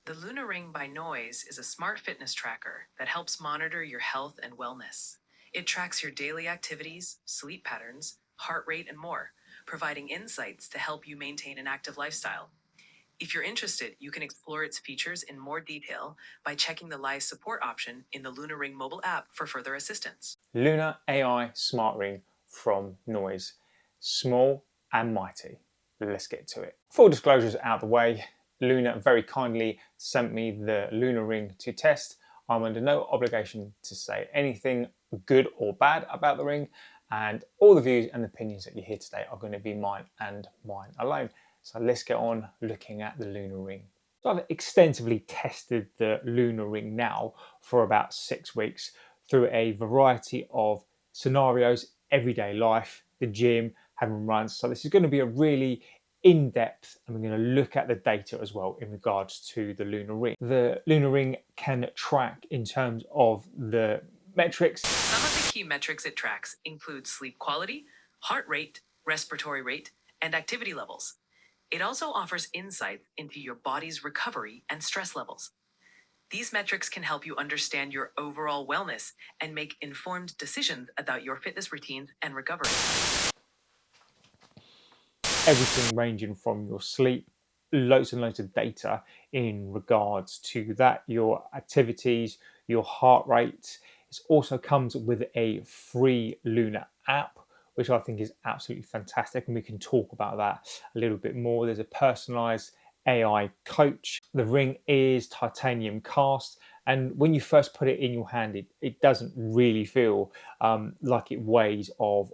The LunaRing by Noise is a smart fitness tracker that helps monitor your health and wellness. It tracks your daily activities, sleep patterns, heart rate, and more, providing insights to help you maintain an active lifestyle. If you're interested, you can explore its features in more detail by checking the live support option in the LunaRing mobile app for further assistance. Luna AI Smart Ring from Noise. Small and mighty. Let's get to it. Full disclosures out of the way. Luna very kindly sent me the LunaRing to test. I'm under no obligation to say anything good or bad about the ring, and all the views and opinions that you hear today are going to be mine and mine alone. So let's get on looking at the LunaRing. So I've extensively tested the LunaRing now for about 6 weeks through a variety of scenarios, everyday life, the gym, having runs. So this is going to be a really in-depth, and we're going to look at the data as well in regards to the LunaRing. The LunaRing can track in terms of the metrics. Some of the key metrics it tracks include sleep quality, heart rate, respiratory rate, and activity levels. It also offers insights into your body's recovery and stress levels. These metrics can help you understand your overall wellness and make informed decisions about your fitness routines and recovery. Everything ranging from your sleep, loads and loads of data in regards to that, your activities, your heart rate. It also comes with a free Luna app, which I think is absolutely fantastic, and we can talk about that a little bit more. There's a personalized AI coach. The ring is titanium cast, and when you first put it in your hand, it doesn't really feel like it weighs of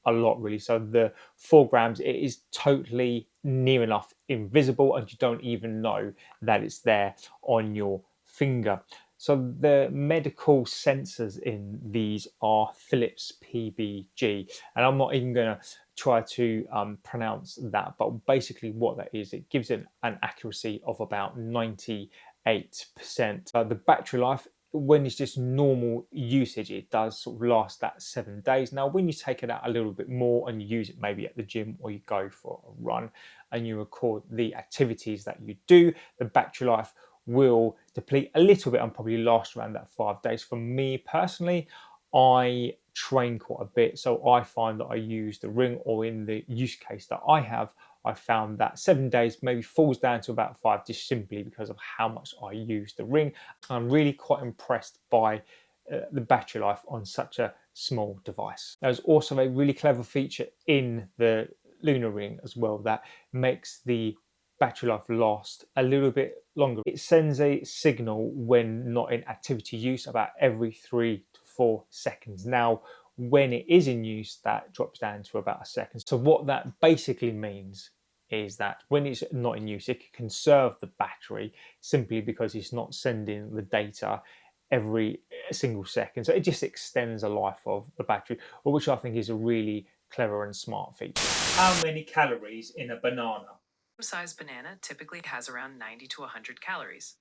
a lot, really. So the 4 grams, it is totally near enough invisible, and you don't even know that it's there on your finger. So the medical sensors in these are Philips PBG, and I'm not even going to try to pronounce that, but basically what that is, it gives it an accuracy of about 98%. The battery life, when it's just normal usage, it does sort of last that 7 days. Now, when you take it out a little bit more and you use it maybe at the gym, or you go for a run and you record the activities that you do, the battery life will deplete a little bit and probably last around that 5 days. For me personally, I train quite a bit, so I find that I use the ring, or in the use case that I have, I found that 7 days maybe falls down to about 5, just simply because of how much I use the ring. I'm really quite impressed by the battery life on such a small device. There's also a really clever feature in the LunaRing as well that makes the battery life last a little bit longer. It sends a signal when not in activity use about every 3 to 4 seconds. Now, when it is in use, that drops down to about a second. So what that basically means is that when it's not in use, it can conserve the battery simply because it's not sending the data every single second. So it just extends the life of the battery, which I think is a really clever and smart feature. How many calories in a banana? Size banana typically has around 90 to 100 calories.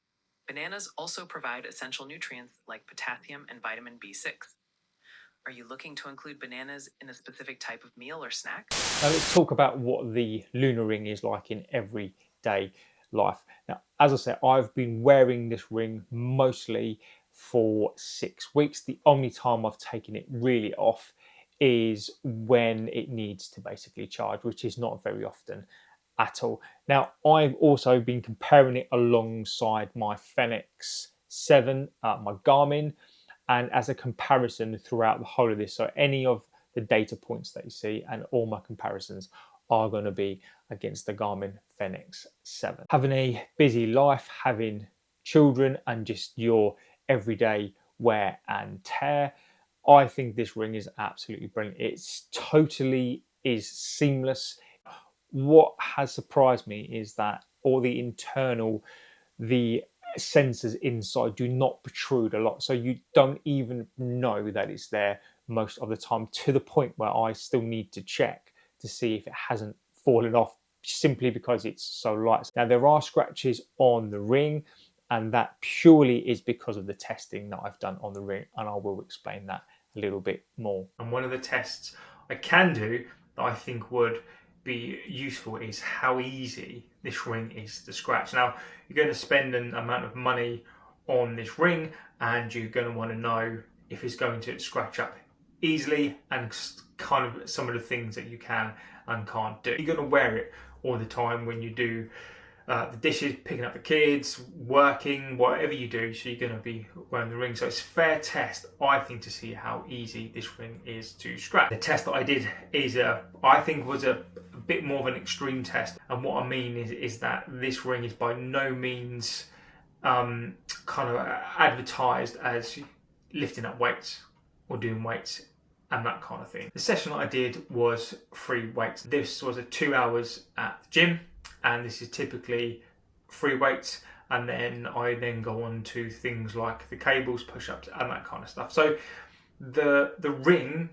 Bananas also provide essential nutrients like potassium and vitamin B6. Are you looking to include bananas in a specific type of meal or snack? Now let's talk about what the LunaRing is like in everyday life. Now, as I said, I've been wearing this ring mostly for 6 weeks. The only time I've taken it really off is when it needs to basically charge, which is not very often at all. Now, I've also been comparing it alongside my Fenix 7, my Garmin, and as a comparison throughout the whole of this. So any of the data points that you see and all my comparisons are going to be against the Garmin Fenix 7. Having a busy life, having children, and just your everyday wear and tear, I think this ring is absolutely brilliant. It's totally is seamless. What has surprised me is that all the sensors inside do not protrude a lot, so you don't even know that it's there most of the time, to the point where I still need to check to see if it hasn't fallen off simply because it's so light. Now, there are scratches on the ring, and that purely is because of the testing that I've done on the ring, and I will explain that a little bit more. And one of the tests I can do that I think would be useful is how easy this ring is to scratch. Now, you're going to spend an amount of money on this ring, and you're going to want to know if it's going to scratch up easily, and kind of some of the things that you can and can't do. You're going to wear it all the time when you do the dishes, picking up the kids, working, whatever you do, so you're going to be wearing the ring. So it's a fair test, I think, to see how easy this ring is to scratch. The test that I did is, I think, was a bit more of an extreme test. And what I mean is that this ring is by no means kind of advertised as lifting up weights or doing weights and that kind of thing. The session that I did was 3 weights. This was 2 hours at the gym, and this is typically 3 weights, and then I go on to things like the cables, push-ups, and that kind of stuff. So the ring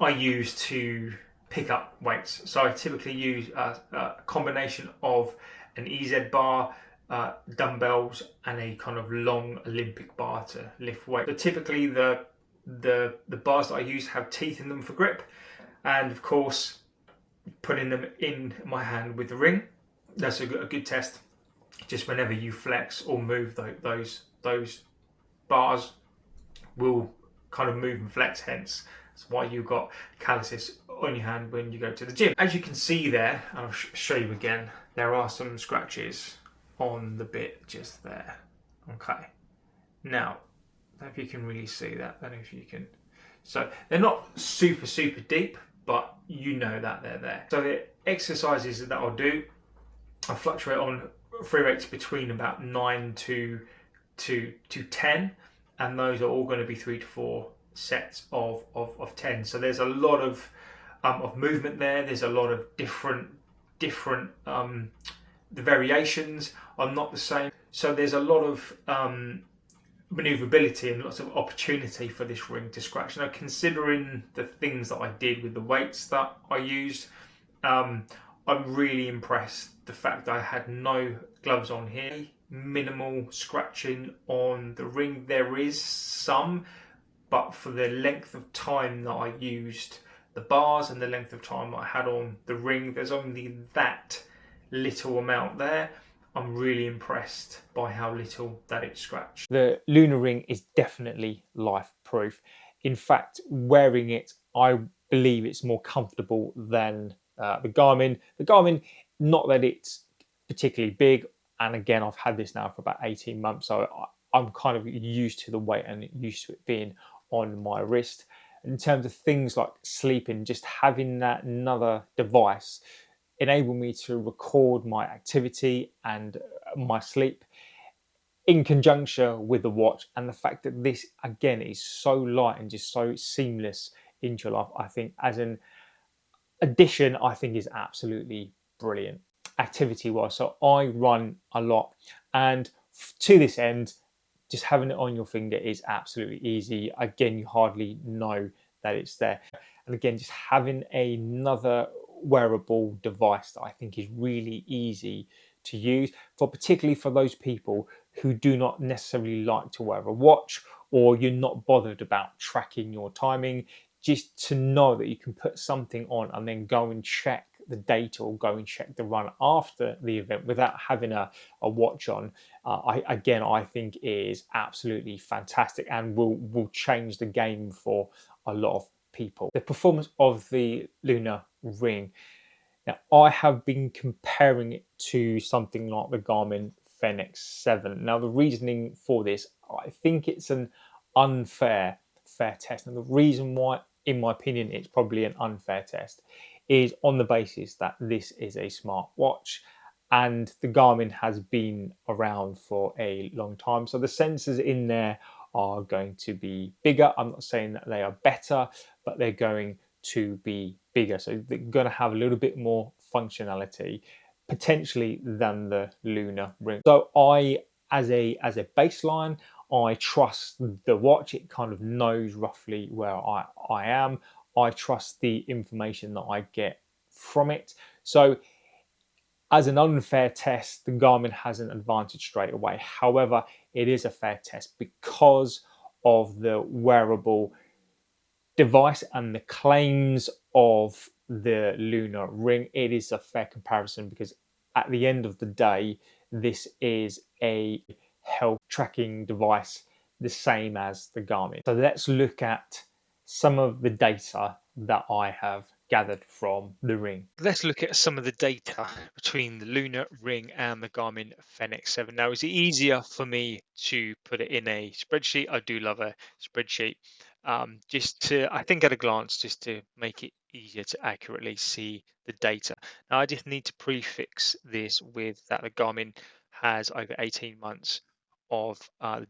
I use to pick up weights. So I typically use a combination of an EZ bar, dumbbells, and a kind of long Olympic bar to lift weight. But typically the bars that I use have teeth in them for grip, and of course putting them in my hand with the ring, that's a good test. Just whenever you flex or move those bars will kind of move and flex, hence that's why you've got calluses on your hand when you go to the gym. As you can see there, I'll show you again, there are some scratches on the bit just there. Okay, now I don't know if you can really see that. I don't know if you can. So they're not super deep, but you know that they're there. So the exercises that I'll do, I fluctuate on 3 weights between about 9 to 10, and those are all going to be 3 to 4 sets of 10. So there's a lot of movement there. There's a lot of different the variations are not the same. So there's a lot of maneuverability and lots of opportunity for this ring to scratch. Now, considering the things that I did with the weights that I used, I'm really impressed. The fact that I had no gloves on here, minimal scratching on the ring. There is some, but for the length of time that I used the bars and the length of time that I had on the ring, there's only that little amount there. I'm really impressed by how little that it scratched. The LunaRing is definitely life proof. In fact, wearing it, I believe it's more comfortable than the Garmin. The Garmin, not that it's particularly big, and again, I've had this now for about 18 months, so I'm kind of used to the weight and used to it being on my wrist. In terms of things like sleeping, just having that another device enable me to record my activity and my sleep in conjunction with the watch, and the fact that this again is so light and just so seamless into your life, I think as an addition, I think is absolutely brilliant. Activity wise, so I run a lot, and to this end, just having it on your finger is absolutely easy. Again, you hardly know that it's there, and again, just having another wearable device that I think is really easy to use, for particularly for those people who do not necessarily like to wear a watch, or you're not bothered about tracking your timing. Just to know that you can put something on and then go and check the data or go and check the run after the event without having a watch on, I think is absolutely fantastic and will change the game for a lot of people. The performance of the LunaRing. Now, I have been comparing it to something like the Garmin Fenix 7. Now, the reasoning for this, I think it's an fair test. And the reason why, in my opinion, it's probably an unfair test is on the basis that this is a smart watch and the Garmin has been around for a long time. So the sensors in there are going to be bigger. I'm not saying that they are better, but they're going to be bigger. So they're going to have a little bit more functionality potentially than the LunaRing. So as a baseline, I trust the watch. It kind of knows roughly where I am. I trust the information that I get from it. So as an unfair test, the Garmin has an advantage straight away. However, it is a fair test because of the wearable device and the claims of the LunaRing. It is a fair comparison because at the end of the day, this is a health tracking device, the same as the Garmin. So let's look at some of the data that I have gathered from the Ring. Let's look at some of the data between the LunaRing and the Garmin Fenix 7. Now, is it easier for me to put it in a spreadsheet? I do love a spreadsheet. Just to, I think at a glance, just to make it easier to accurately see the data. Now, I just need to prefix this with that the Garmin has over 18 months of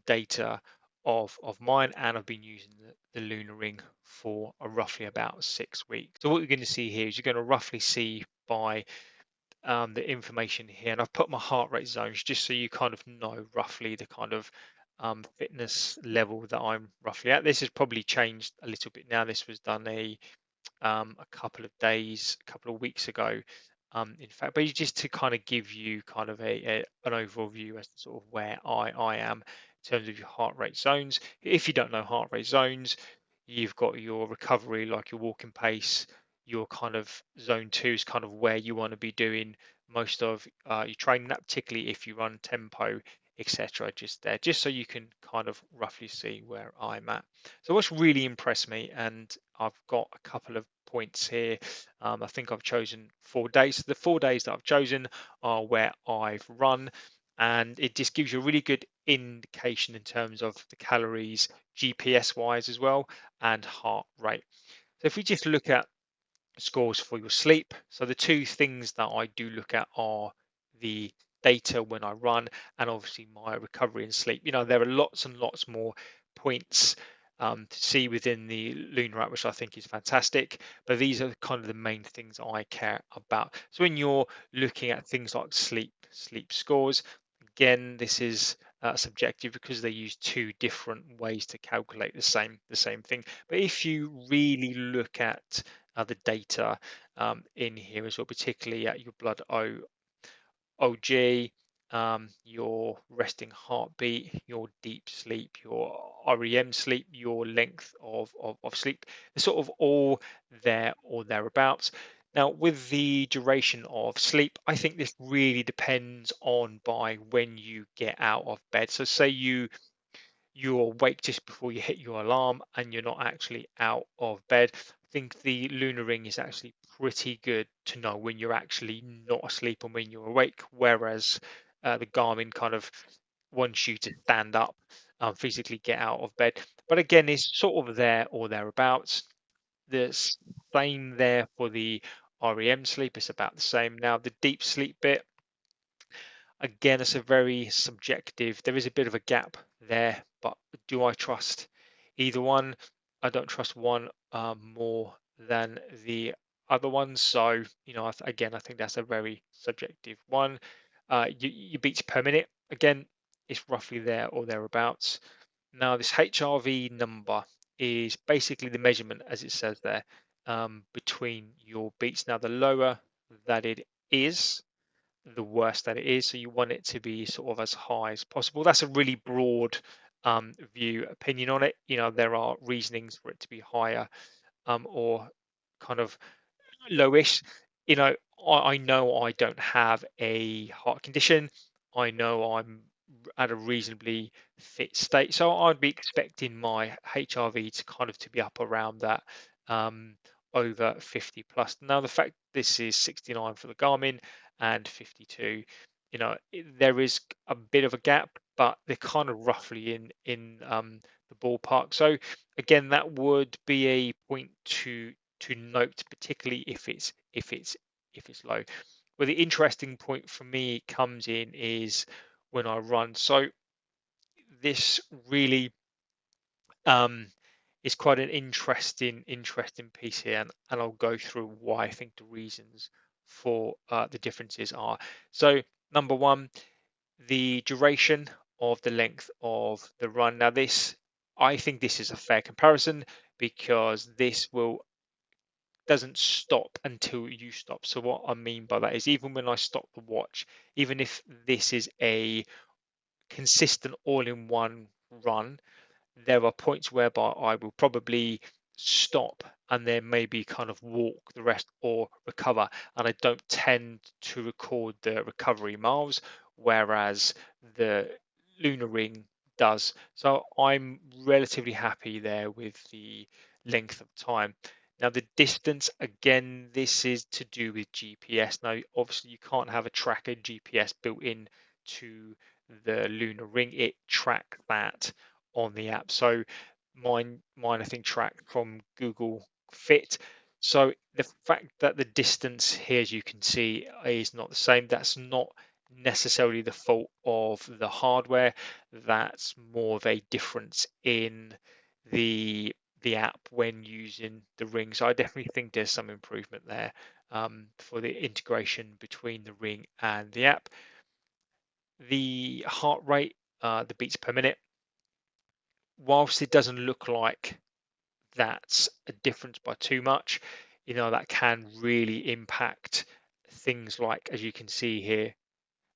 data of mine, and I've been using the LunaRing for roughly about 6 weeks. So what you're going to see here is you're going to roughly see by the information here, and I've put my heart rate zones just so you kind of know roughly the kind of fitness level that I'm roughly at. This has probably changed a little bit now. This was done a couple of days, a couple of weeks ago, in fact, but just to kind of give you kind of an overall view as to sort of where I am in terms of your heart rate zones. If you don't know heart rate zones, you've got your recovery, like your walking pace. Your kind of zone two is kind of where you want to be doing most of your training, that particularly if you run tempo, etc. Just there, just so you can kind of roughly see where I'm at. So what's really impressed me, and I've got a couple of points here. I think I've chosen 4 days. The 4 days that I've chosen are where I've run, and it just gives you a really good indication in terms of the calories, GPS wise as well, and heart rate. So if we just look at scores for your sleep. So the two things that I do look at are the data when I run and obviously my recovery and sleep. There are lots and lots more points to see within the Lunar app, which I think is fantastic. But these are kind of the main things I care about. So when you're looking at things like sleep scores, again, this is subjective because they use two different ways to calculate the same thing. But if you really look at the data in here as well, particularly at your blood OG, your resting heartbeat, your deep sleep, your REM sleep, your length of sleep. They're sort of all there or thereabouts. Now, with the duration of sleep, I think this really depends on by when you get out of bed. So say you're awake just before you hit your alarm and you're not actually out of bed. I think the LunaRing is actually pretty good to know when you're actually not asleep and when you're awake, whereas the Garmin kind of wants you to stand up, physically get out of bed. But again, it's sort of there or thereabouts. The same there for the REM sleep, it's about the same. Now, the deep sleep bit, again, it's a very subjective. There is a bit of a gap there, but do I trust either one? I don't trust one more than the other one. So, again, I think that's a very subjective one. Your beats per minute, again, it's roughly there or thereabouts. Now, this HRV number is basically the measurement, as it says there, between your beats. Now, the lower that it is, the worse that it is. So you want it to be sort of as high as possible. That's a really broad opinion on it. There are reasonings for it to be higher or kind of lowish. I know I don't have a heart condition. I know I'm at a reasonably fit state, so I'd be expecting my HRV to kind of to be up around that over 50 plus. Now, the fact this is 69 for the Garmin and 52, there is a bit of a gap, but they're kind of roughly in the ballpark. So again, that would be a point to note, particularly if it's low. Well, the interesting point for me comes in is when I run. So this really is quite an interesting piece here, and I'll go through why I think the reasons for the differences are. So number one, the duration of the length of the run. Now I think this is a fair comparison because this doesn't stop until you stop. So what I mean by that is even when I stop the watch, even if this is a consistent all-in-one run, there are points whereby I will probably stop and then maybe kind of walk the rest or recover. And I don't tend to record the recovery miles, whereas the LunaRing does. So I'm relatively happy there with the length of time. Now the distance, again, this is to do with GPS. Now obviously you can't have a tracker GPS built in to the LunaRing. It tracks that on the app. So mine I think tracked from Google Fit. So the fact that the distance here, as you can see, is not the same, that's not necessarily the fault of the hardware. That's more of a difference in the app when using the ring. So I definitely think there's some improvement there for the integration between the ring and the app. The heart rate, the beats per minute, whilst it doesn't look like that's a difference by too much, that can really impact things like, as you can see here,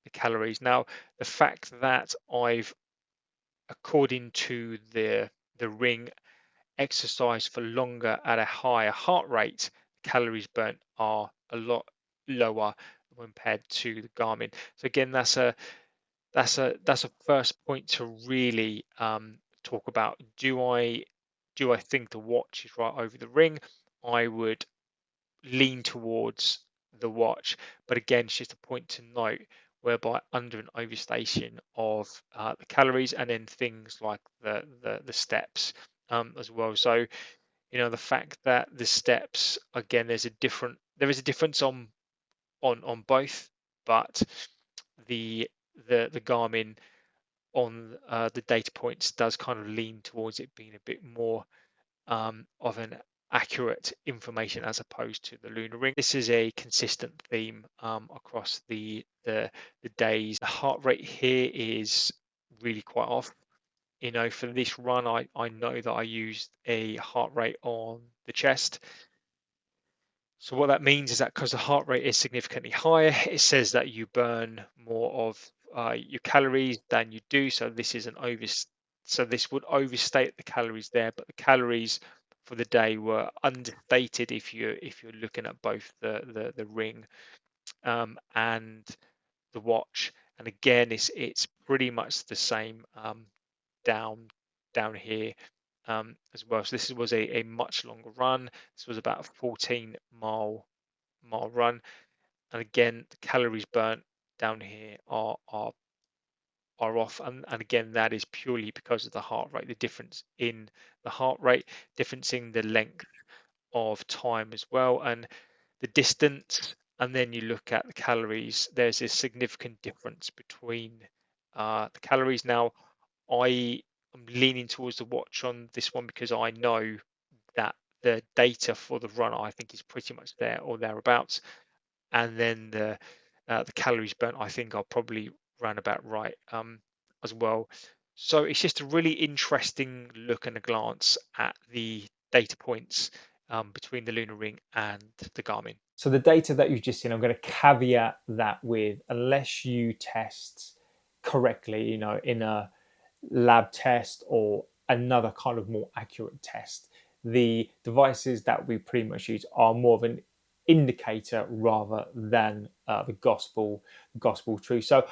the calories. Now the fact that I've, according to the ring, exercise for longer at a higher heart rate, calories burnt are a lot lower compared to the Garmin. So again, that's a first point to really talk about. Do I think the watch is right over the ring? I would lean towards the watch, but again, it's just a point to note whereby under and overstation of the calories, and then things like the steps as well. So the fact that the steps, again, there is a difference on both, but the the Garmin on the data points does kind of lean towards it being a bit more of an accurate information as opposed to the LunaRing. This is a consistent theme across the days. The heart rate here is really quite off. For this run, I know that I used a heart rate on the chest. So what that means is that because the heart rate is significantly higher, it says that you burn more of your calories than you do. So this is so this would overstate the calories there, but the calories for the day were understated if you're looking at both the ring and the watch. And again, it's pretty much the same down down here as well. So this was a much longer run. This was about a 14-mile run, and again, the calories burnt down here are off, and again, that is purely because of the heart rate. The difference in the heart rate, difference in the length of time as well, and the distance. And then you look at the calories. There's a significant difference between the calories. Now, I am leaning towards the watch on this one because I know that the data for the run I think is pretty much there or thereabouts, and then the calories burnt I think are probably round about right as well. So it's just a really interesting look and a glance at the data points between the LunaRing and the Garmin. So the data that you've just seen, I'm going to caveat that with, unless you test correctly, in a lab test or another kind of more accurate test, the devices that we pretty much use are more of an indicator rather than the gospel truth. So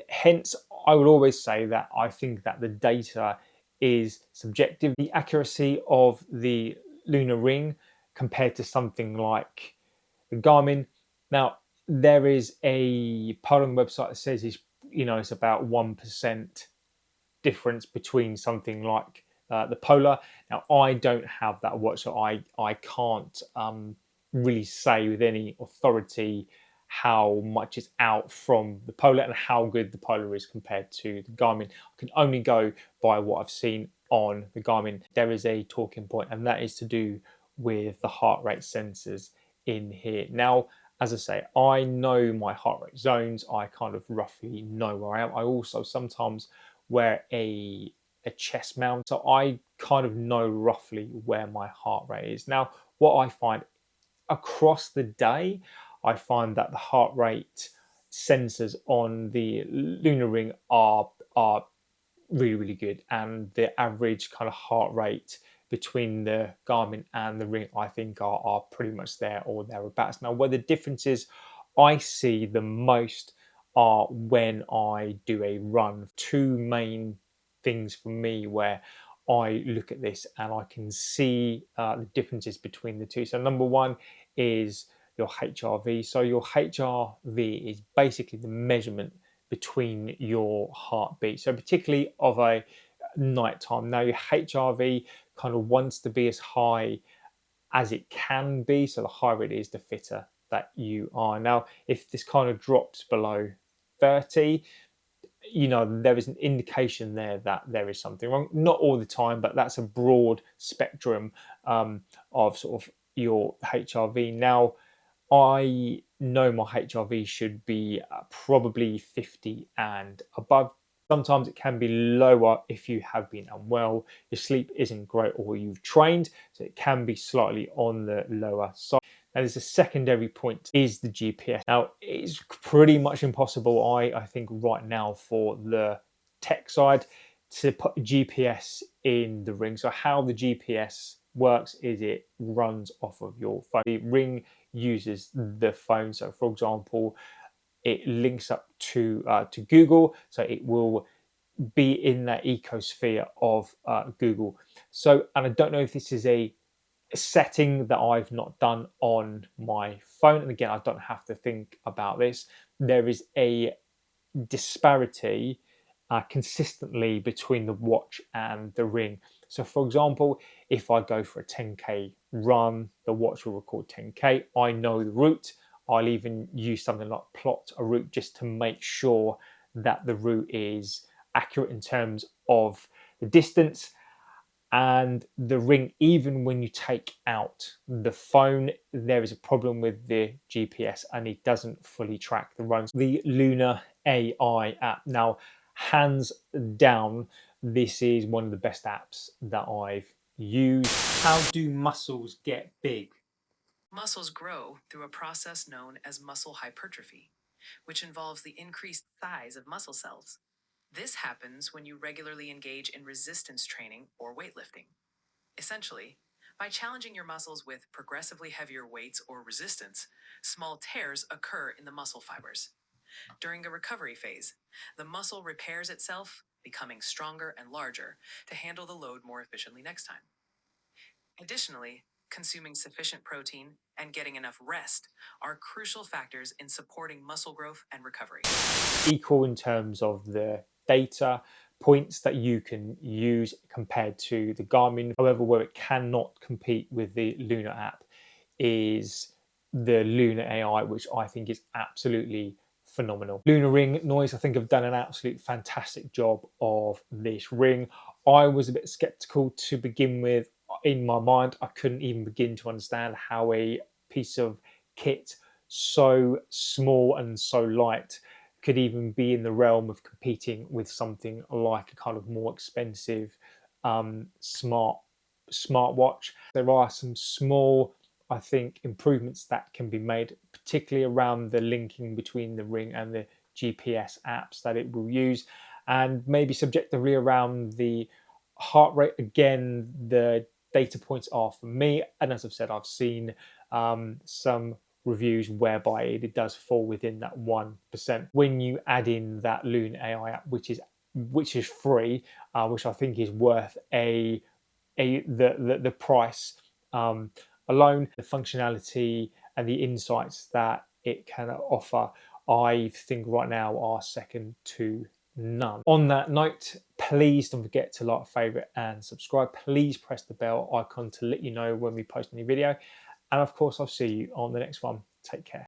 hence, I would always say that I think that the data is subjective. The accuracy of the LunaRing compared to something like the Garmin. Now, there is a part on the website that says it's about 1% difference between something like the Polar. Now, I don't have that watch, so I can't really say with any authority how much is out from the Polar and how good the Polar is compared to the Garmin. I can only go by what I've seen on the Garmin. There is a talking point, and that is to do with the heart rate sensors in here. Now, as I say, I know my heart rate zones. I kind of roughly know where I am. I also sometimes wear a chest mount, so I kind of know roughly where my heart rate is. Now, what I find across the day, I find that the heart rate sensors on the LunaRing are really, really good, and the average kind of heart rate between the Garmin and the Ring, I think, are pretty much there or thereabouts. Now, where the differences I see the most are when I do a run. Two main things for me where I look at this and I can see the differences between the two. So, number one is your HRV. So, your HRV is basically the measurement between your heartbeat. So, particularly of a nighttime. Now, your HRV kind of wants to be as high as it can be. So, the higher it is, the fitter that you are. Now, if this kind of drops below 30, there is an indication there that there is something wrong. Not all the time, but that's a broad spectrum of sort of your HRV. Now, I know my HRV should be probably 50 and above. Sometimes it can be lower if you have been unwell, your sleep isn't great, or you've trained, so it can be slightly on the lower side. Now, there's a secondary point is the GPS. Now, it's pretty much impossible, I think, right now for the tech side to put GPS in the Ring. So how the GPS works is it runs off of your phone. The Ring uses the phone. So, for example, it links up to Google, so it will be in that ecosphere of Google. So, and I don't know if this is a setting that I've not done on my phone. And again, I don't have to think about this. There is a disparity consistently between the watch and the Ring. So, for example, if I go for a 10k run, the watch will record 10k. I know the route. I'll even use something like plot a route just to make sure that the route is accurate in terms of the distance. And the Ring, even when you take out the phone, there is a problem with the GPS and it doesn't fully track the runs. The Luna AI app, now, hands down, this is one of the best apps that I've used. How do muscles get big? Muscles grow through a process known as muscle hypertrophy, which involves the increased size of muscle cells. This happens when you regularly engage in resistance training or weightlifting. Essentially, by challenging your muscles with progressively heavier weights or resistance, small tears occur in the muscle fibers. During a recovery phase, the muscle repairs itself, becoming stronger and larger to handle the load more efficiently next time. Additionally, consuming sufficient protein and getting enough rest are crucial factors in supporting muscle growth and recovery. Equal in terms of the data points that you can use compared to the Garmin. However, where it cannot compete with the Luna app is the Luna AI, which I think is absolutely phenomenal. LunaRing Noise, I think, have done an absolute fantastic job of this ring. I was a bit skeptical to begin with. In my mind, I couldn't even begin to understand how a piece of kit so small and so light could even be in the realm of competing with something like a kind of more expensive smartwatch. There are some small, I think, improvements that can be made, particularly around the linking between the Ring and the GPS apps that it will use, and maybe subjectively around the heart rate. Again, the data points are for me, and as I've said, I've seen some reviews whereby it does fall within that 1%. When you add in that Luna AI app, which is free, which I think is worth the price alone, the functionality and the insights that it can offer, I think right now are second to none. On that note, please don't forget to like, favorite and subscribe. Please press the bell icon to let you know when we post a new video. And of course, I'll see you on the next one. Take care.